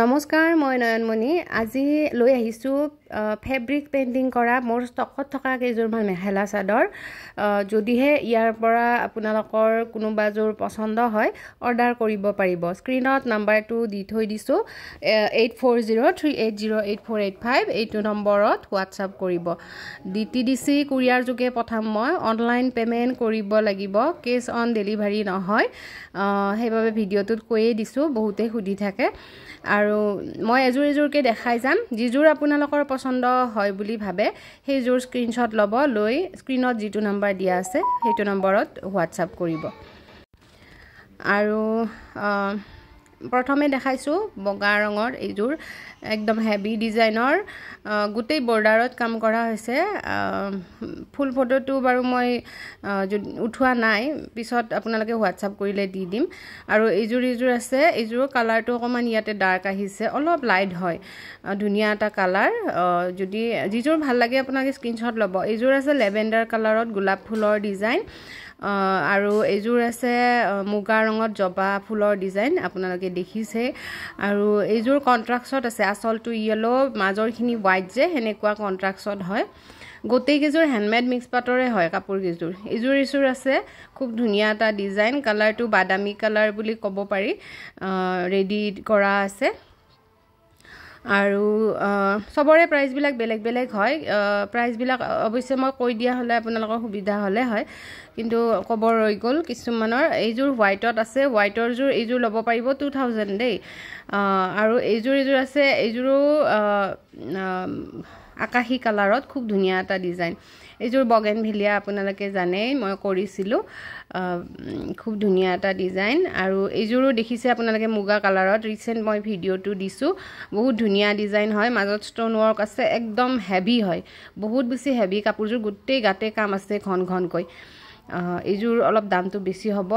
নমস্কাৰ মই নয়নমণি আজি লৈ আহিছো ফেব্ৰিক পেইন্টিং কৰা মোৰ ষ্টকত থকা কেইজোৰমান মেখেলা চাদৰ যদিহে ইয়াৰ পৰা আপোনালোকৰ কোনোবাজোৰ পছন্দ হয় অৰ্ডাৰ কৰিব পাৰিব স্ক্ৰিনত নাম্বাৰটো দি থৈ দিছো 8403808485 এইটো নম্বৰত WhatsApp কৰিব DTDC কুৰিয়াৰ যোগে পঠাম মই অনলাইন পেমেন্ট কৰিব লাগিব কেছ অন ডেলিভাৰী নহয় হেইভাবে ভিডিওটোত কৈয়ে দিছো বহুতে খুদি থাকে আৰু মই এজুৰকে দেখাই যাম জিজুৰ আপোনালোকৰ পছন্দ হয় বুলি ভাবে সেই জোৰ স্ক্ৰিনশ্বট লব লৈ স্ক্ৰিনত যেটো নাম্বাৰ দিয়া আছে সেইটো নম্বৰত WhatsApp কৰিব আৰু প্ৰথমে দেখাইছো বগা ৰঙৰ এইজোৰ একদম হেভি ডিজাইনৰ গুটেই বৰ্ডাৰত কাম কৰা হৈছে ফুল ফটোটো বাৰু মই উঠোৱা নাই পিছত আপোনালোকে WhatsApp কৰিলে দি দিম আৰু এইজোৰ আছে এইজোৰ কালাৰটো অকমান ইয়াতে ডাৰ্ক আহিছে অলপ লাইট হয় ধুনিয়া এটা কালাৰ যদি যিজোৰ ভাল লাগে আপোনালোকে স্ক্ৰিনশ্বট ল'ব এইজোৰ আছে লেভেণ্ডাৰ কালাৰত গোলাপ ফুলৰ ডিজাইন আৰু এইজোৰ আছে মুগা ৰঙত জবা ফুলৰ ডিজাইন আপোনালোকে দেখিছে আৰু এইজোৰ কন্ট্ৰাক্টত আছে আসলটো ইয়েলো মাজৰখিনি হোৱাইট যে হেনেকুৱা কন্ট্ৰাক্টত হয় গোটেই কেজোৰ হ্যান্ডমেড মিক্স পাটৰে হয় কাপোৰ কেজোৰ এইজোৰ আছে খুব ধুনিয়া এটা ডিজাইন কালাৰটো বাদামী কালাৰ বুলি ক'ব পাৰি ৰেডি কৰা আছে আৰু সবৰে প্ৰাইস বিলাক বেলেগ বেলেগ হয় প্ৰাইস বিলাক অৱশ্যে মই কৈ দিয়া হলে আপোনালোকৰ সুবিধা হলে হয় কিন্তু কবৰ ৰৈ গল কিছুমানৰ এইজোৰ হোৱাইটত আছে হোৱাইটৰ জোৰ এইজোৰ ল'ব পাৰিব 2000 দেই আৰু এইজোৰ আছে এইজোৰো আকাশী কালাৰত খুব ধুনিয়া এটা ডিজাইন এইজোৰ বগেনভিলিয়া আপোনালোকে জানে মই কৰিছিলো খুব ধুনিয়া এটা ডিজাইন আৰু এইজোৰো দেখিছে আপোনালোকে মুগা কালাৰত ৰিসেন্ট মই ভিডিওটো দিছো বহুত ধুনিয়া ডিজাইন হয় মাজত ষ্টোন ওয়াৰ্ক আছে একদম হেভি হয় বহুত বেছি হেভি কাপোৰজোৰ গুটেই গাতে কাম আছে ঘন কৈ এইজোৰ অলপ দামটো বেছি হ'ব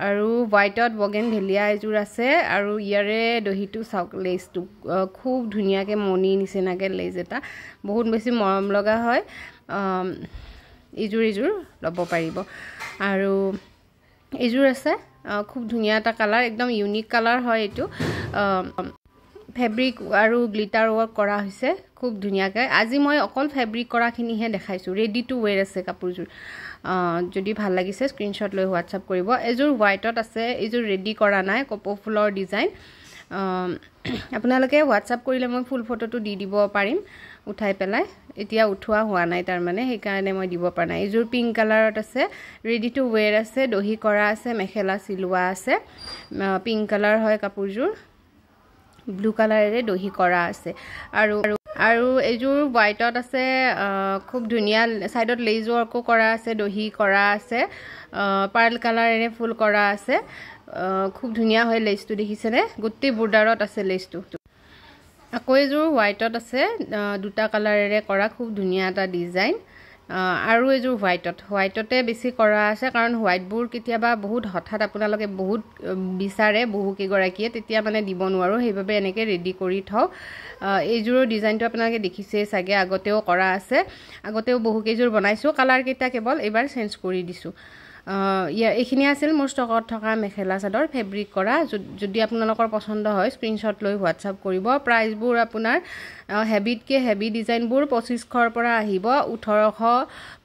আৰু হোৱাইটত বগেনভিলিয়া এইজোৰ আছে আৰু ইয়াৰে দহিটো চাওক লেসটো খুব ধুনিয়াকে মনি নিচিনাকে লেস এটা বহুত বেছি মৰম লগা হয় এইজোৰ ল'ব পাৰিব আৰু এইজোৰ আছে খুব ধুনিয়া এটা কালাৰ একদম ইউনিক কালাৰ হয় এটো ফেব্ৰিক আৰু গ্লিটাৰ ওয়াৰ্ক কৰা হৈছে খুব ধুনিয়াকে আজি মই অকল ফেব্ৰিক কৰাখিনিহে দেখাইছো ৰেডি টু ওয়্যাৰ আছে কাপোৰজোৰ যদি ভাল লাগিছে স্ক্ৰিনশ্বট লৈ WhatsApp কৰিব এজোৰ হোৱাইটত আছে এজোৰ ৰেডি কৰা নাই কপৌ ফুলৰ ডিজাইন আপোনালোকে WhatsApp কৰিলে মই ফুল ফটোটো দি দিব পাৰিম উঠাই পেলাই এতিয়া উঠোৱা হোৱা নাই তাৰ মানে সেই কাৰণে মই দিব পৰা নাই এজোৰ পিংক কালাৰত আছে ৰেডি টু ওয়্যাৰ আছে দহি কৰা আছে মেখেলা সিলুৱা আছে পিংক কালাৰ হয় কাপোৰজোৰ ব্লু কালাৰেৰে দহি কৰা আছে আৰু এইজোৰ হোৱাইটত আছে খুব ধুনিয়া সাইডত লেজ ওয়াৰ্কো কৰা আছে দহি কৰা আছে পাৰ্ল কালাৰেৰে ফুল কৰা আছে খুব ধুনিয়া হয় লেজটো দেখিছেনে গুটি বৰ্ডাৰত আছে লেজটো আকৌ এইজোৰ হোৱাইটত আছে দুটা কালাৰেৰে কৰা খুব ধুনিয়া এটা ডিজাইন আৰু এইজোৰ হোৱাইটতে বেছি কৰা আছে কাৰণ হোৱাইটবোৰ কেতিয়াবা বহুত হঠাৎ আপোনালোকে বহুত বিচাৰে বহু কেগৰাকীয়ে তেতিয়া মানে দিব নোৱাৰো সেইভাবে এনেকে ৰেডি কৰি থও এইজোৰৰ ডিজাইনটো আপোনালোকে দেখিছে সাগে আগতেও কৰা আছে আগতেও বহু কেজোৰ বনাইছো কালাৰ কেইটা কেৱল এবাৰ চেঞ্জ কৰি দিছো এইখিনি আছিল মোৰ ষ্টকত থকা মেখেলা চাদৰ ফেব্ৰিক কৰা যদি আপোনালোকৰ পছন্দ হয় স্ক্ৰিনশ্বট লৈ WhatsApp কৰিব প্ৰাইসবোৰ আপোনাৰ হেভিতকে হেভি ডিজাইনবোৰ 2500 পৰা আহিব 1800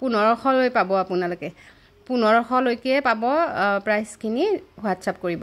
1500 লৈ পাব আপোনালোকে 1500 লৈকে পাব প্ৰাইসখিনি WhatsApp কৰিব